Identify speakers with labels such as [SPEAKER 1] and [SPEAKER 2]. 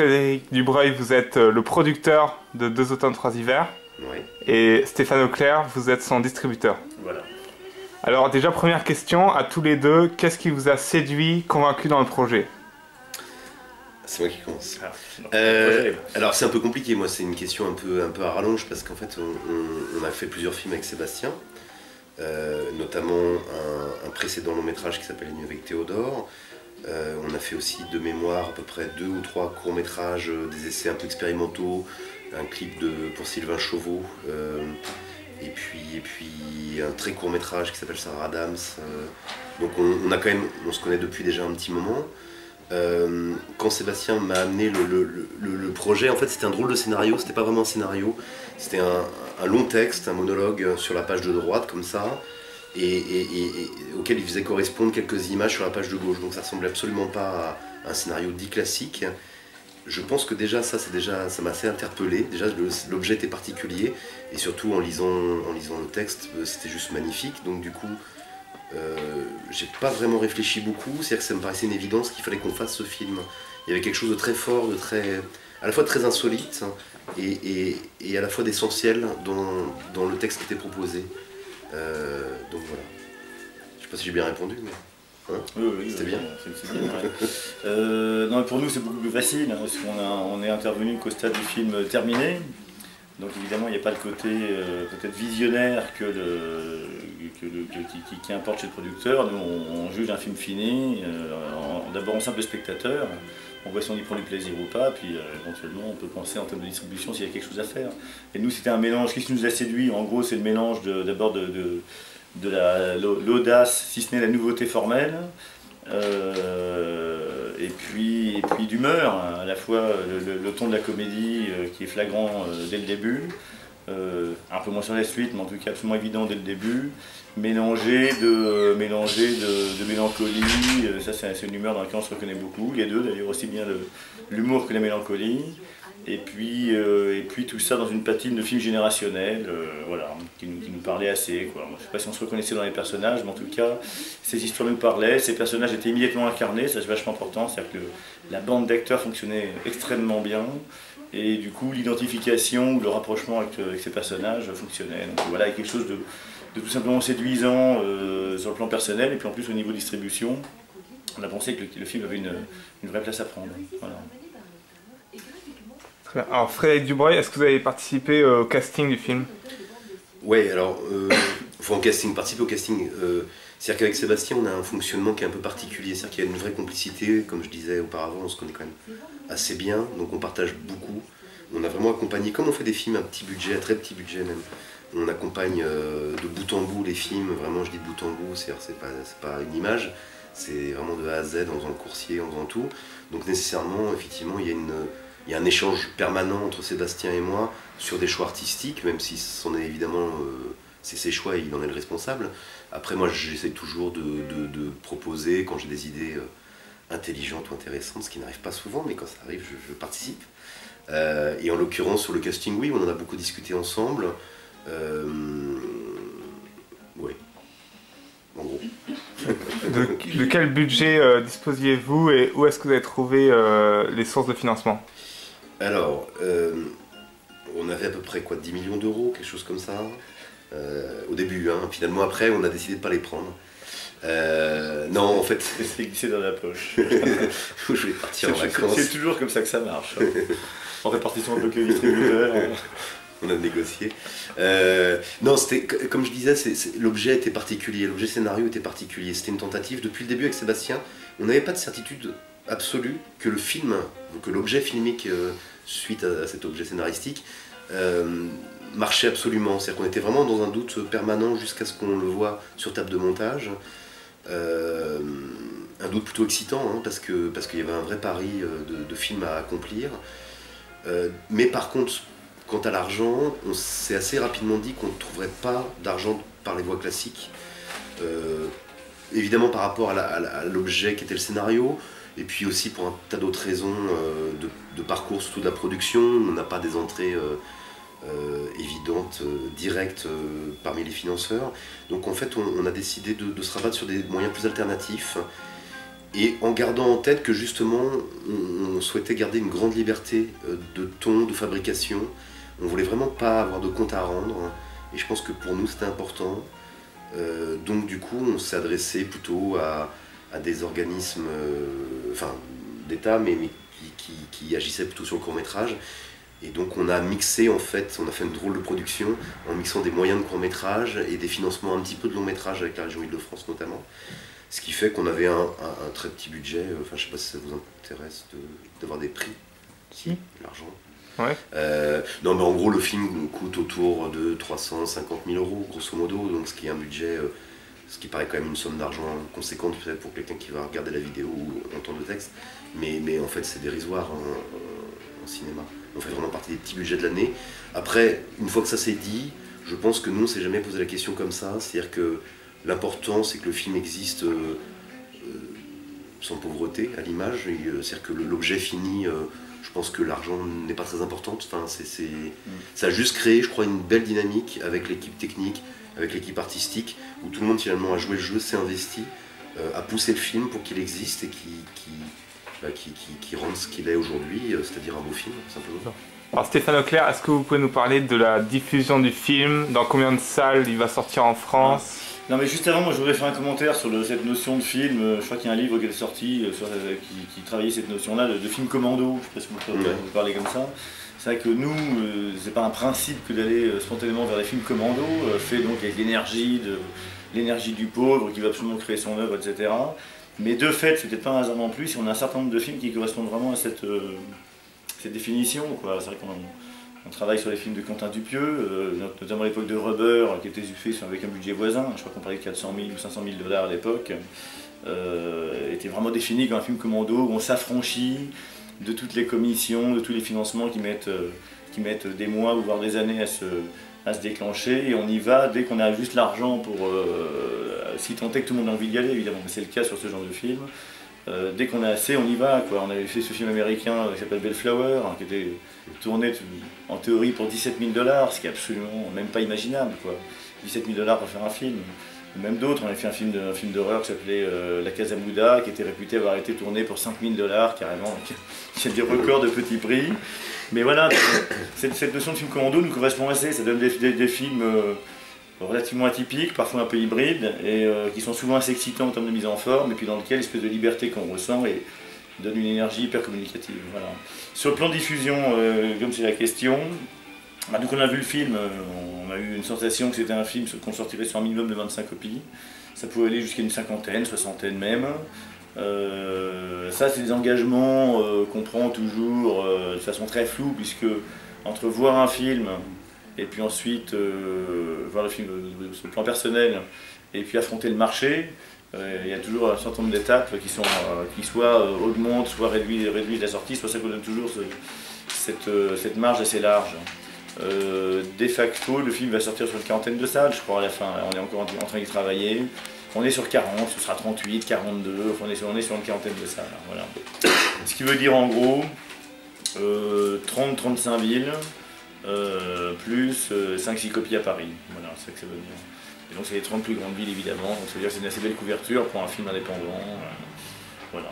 [SPEAKER 1] Frédéric Dubreuil, vous êtes le producteur de 2 automnes, 3 hivers.
[SPEAKER 2] Oui.
[SPEAKER 1] Et Stéphane Auclair, vous êtes son distributeur.
[SPEAKER 2] Voilà.
[SPEAKER 1] Alors déjà, première question, à tous les deux, qu'est-ce qui vous a séduit, convaincu dans le projet?
[SPEAKER 2] C'est moi qui commence. Alors c'est un peu compliqué, moi c'est une question un peu à rallonge parce qu'en fait on a fait plusieurs films avec Sébastien, notamment un précédent long métrage qui s'appelle Nuit avec Théodore. On a fait aussi de mémoire à peu près 2 ou 3 courts métrages, des essais un peu expérimentaux, un clip pour Sylvain Chauveau, et puis un très court métrage qui s'appelle Sarah Adams. Donc on se connaît depuis déjà un petit moment. Quand Sébastien m'a amené le projet, en fait c'était un drôle de scénario, c'était pas vraiment un scénario, c'était un long texte, un monologue sur la page de droite comme ça, et auquel il faisait correspondre quelques images sur la page de gauche, donc ça ressemblait absolument pas à un scénario dit classique. Je pense que déjà ça m'a assez interpellé, déjà l'objet était particulier, et surtout en lisant le texte, c'était juste magnifique, donc du coup j'ai pas vraiment réfléchi beaucoup, c'est-à-dire que ça me paraissait une évidence qu'il fallait qu'on fasse ce film. Il y avait quelque chose de très fort, à la fois très insolite et à la fois d'essentiel dans le texte qui était proposé. Donc voilà. Je sais pas si j'ai bien répondu, mais
[SPEAKER 3] oui,
[SPEAKER 2] c'était bien.
[SPEAKER 3] C'est bien, ouais. Non, pour nous c'est beaucoup plus facile, hein, parce qu'on est intervenu qu'au stade du film terminé. Donc évidemment il n'y a pas le côté peut-être visionnaire qui importe chez le producteur. Nous on juge un film fini, d'abord en simple spectateur, on voit si on y prend du plaisir ou pas, puis éventuellement on peut penser en termes de distribution s'il y a quelque chose à faire. Et nous c'était un mélange, qu'est-ce qui nous a séduit? En gros c'est le mélange d'abord de l'audace, si ce n'est la nouveauté formelle, et puis d'humeur, hein, à la fois le ton de la comédie qui est flagrant dès le début, un peu moins sur la suite, mais en tout cas absolument évident dès le début, mélangé de mélancolie, ça c'est une humeur dans laquelle on se reconnaît beaucoup, les deux d'ailleurs, aussi bien l'humour que la mélancolie, et puis tout ça dans une patine de film générationnel, voilà, qui nous parlait assez, quoi. Je ne sais pas si on se reconnaissait dans les personnages, mais en tout cas, ces histoires nous parlaient, ces personnages étaient immédiatement incarnés, ça c'est vachement important, c'est-à-dire que la bande d'acteurs fonctionnait extrêmement bien, et du coup l'identification ou le rapprochement avec ces personnages fonctionnait. Donc voilà, il y a quelque chose de tout simplement séduisant sur le plan personnel, et puis en plus au niveau distribution, on a pensé que le film avait une vraie place à prendre. Voilà.
[SPEAKER 1] Alors Frédéric Dubreuil, est-ce que vous avez participé au casting du film?
[SPEAKER 2] Oui, alors, participer au casting, c'est-à-dire qu'avec Sébastien on a un fonctionnement qui est un peu particulier, c'est-à-dire qu'il y a une vraie complicité, comme je disais auparavant, on se connaît quand même assez bien, donc on partage beaucoup. On a vraiment accompagné, comme on fait des films à petit budget, à très petit budget même, on accompagne de bout en bout les films, vraiment je dis de bout en bout, c'est-à-dire c'est pas une image, c'est vraiment de A à Z en faisant le coursier, en faisant tout. Donc nécessairement, effectivement, il y a un échange permanent entre Sébastien et moi sur des choix artistiques, même si c'en est évidemment, c'est ses choix et il en est le responsable. Après moi j'essaie toujours de proposer quand j'ai des idées intelligentes ou intéressantes, ce qui n'arrive pas souvent, mais quand ça arrive je participe. Et en l'occurrence sur le casting, oui, on en a beaucoup discuté ensemble. Oui, en gros.
[SPEAKER 1] De quel budget disposiez-vous et où est-ce que vous avez trouvé les sources de financement?
[SPEAKER 2] Alors, on avait à peu près quoi, 10 millions d'euros, quelque chose comme ça, au début, hein. Finalement après on a décidé de ne pas les prendre. Non, en fait...
[SPEAKER 3] C'est glissé dans la poche.
[SPEAKER 2] Je voulais partir en vacances.
[SPEAKER 3] C'est toujours comme ça que ça marche. En répartition avec le distributeur.
[SPEAKER 2] On a négocié. Non, c'était, comme je disais, l'objet était particulier, l'objet scénario était particulier. C'était une tentative. Depuis le début avec Sébastien, on n'avait pas de certitude absolue que le film, que l'objet filmique suite à cet objet scénaristique, marchait absolument. C'est-à-dire qu'on était vraiment dans un doute permanent jusqu'à ce qu'on le voit sur table de montage. Un doute plutôt excitant, hein, parce qu'il y avait un vrai pari de film à accomplir. Mais par contre, quant à l'argent, on s'est assez rapidement dit qu'on ne trouverait pas d'argent par les voies classiques. Évidemment par rapport à l'objet qui était le scénario, et puis aussi pour un tas d'autres raisons de parcours, surtout de la production. On n'a pas des entrées évidentes, directes parmi les financeurs. Donc en fait on a décidé de se rabattre sur des moyens plus alternatifs. Et en gardant en tête que justement, on souhaitait garder une grande liberté de ton, de fabrication. On voulait vraiment pas avoir de compte à rendre. Et je pense que pour nous, c'était important. Donc du coup, on s'est adressé plutôt à des organismes, enfin d'État, mais qui agissaient plutôt sur le court-métrage. Et donc on a mixé en fait, on a fait une drôle de production en mixant des moyens de court-métrage et des financements un petit peu de long-métrage avec la région Île-de-France notamment. Ce qui fait qu'on avait un très petit budget, enfin je sais pas si ça vous intéresse d'avoir des prix,
[SPEAKER 1] Si.
[SPEAKER 2] L'argent.
[SPEAKER 1] Ouais.
[SPEAKER 2] Non mais en gros le film coûte autour de 350 000 € grosso modo, donc ce qui est un budget, ce qui paraît quand même une somme d'argent conséquente peut-être pour quelqu'un qui va regarder la vidéo ou entendre le texte, mais en fait c'est dérisoire en cinéma. On fait vraiment partie des petits budgets de l'année. Après, une fois que ça c'est dit, je pense que nous on ne s'est jamais posé la question comme ça, c'est-à-dire que l'important c'est que le film existe sans pauvreté à l'image, c'est-à-dire que l'objet fini, je pense que l'argent n'est pas très important, enfin, ça a juste créé je crois une belle dynamique avec l'équipe technique, avec l'équipe artistique, où tout le monde finalement a joué le jeu, s'est investi, a poussé le film pour qu'il existe et qui rende ce qu'il est aujourd'hui, c'est-à-dire un beau film simplement.
[SPEAKER 1] Alors Stéphane Auclair, est-ce que vous pouvez nous parler de la diffusion du film? Dans combien de salles il va sortir en France?
[SPEAKER 3] Non mais juste avant, moi je voudrais faire un commentaire sur cette notion de film. Je crois qu'il y a un livre qui est sorti qui travaillait cette notion-là de film commando, je ne sais pas si vous parlez comme ça. C'est vrai que nous, c'est pas un principe que d'aller spontanément vers des films commando, fait donc avec l'énergie du pauvre qui va absolument créer son œuvre, etc. Mais de fait, c'est peut-être pas un hasard non plus, si on a un certain nombre de films qui correspondent vraiment à cette définition, quoi. C'est vrai qu'on travaille sur les films de Quentin Dupieux, notamment à l'époque de Rubber, qui était fait avec un budget voisin, je crois qu'on parlait de 400 000 ou 500 000 $ à l'époque, était vraiment défini comme un film commando où on s'affranchit de toutes les commissions, de tous les financements qui mettent des mois ou voire des années à se déclencher, et on y va dès qu'on a juste l'argent pour, si tant est que tout le monde a envie d'y aller évidemment, mais c'est le cas sur ce genre de film. Dès qu'on a assez, on y va, quoi. On avait fait ce film américain qui s'appelle Bellflower, qui était tourné en théorie pour 17 000 $, ce qui est absolument même pas imaginable, quoi. 17 000 $ pour faire un film. Même d'autres, on avait fait un film d'horreur qui s'appelait La Casa Muda, qui était réputé avoir été tourné pour 5 000 $ carrément, qui a des records de petits prix. Mais voilà, cette notion de film commando nous correspond assez, ça donne des films relativement atypiques, parfois un peu hybrides, et qui sont souvent assez excitants en termes de mise en forme, et puis dans lequel l'espèce de liberté qu'on ressent et donne une énergie hyper communicative. Voilà. Sur le plan de diffusion, comme c'est la question, donc on a vu le film, on a eu une sensation que c'était un film qu'on sortirait sur un minimum de 25 copies. Ça pouvait aller jusqu'à une cinquantaine, soixantaine même. Ça c'est des engagements qu'on prend toujours de façon très floue, puisque entre voir un film et puis ensuite voir le film sur le plan personnel et puis affronter le marché, il y a toujours un certain nombre d'étapes qui soit augmentent, soit réduisent la sortie, soit ça donne toujours cette marge assez large. De facto, le film va sortir sur une quarantaine de salles, je crois, à la fin. On est encore en train d'y travailler. On est sur 40, ce sera 38, 42, enfin, on est sur une quarantaine de salles. Voilà. Ce qui veut dire en gros 30-35 villes, plus 5-6 copies à Paris. Voilà, c'est ça que ça veut dire. Et donc c'est les 30 plus grandes villes évidemment, donc ça veut dire que c'est une assez belle couverture pour un film indépendant. Voilà.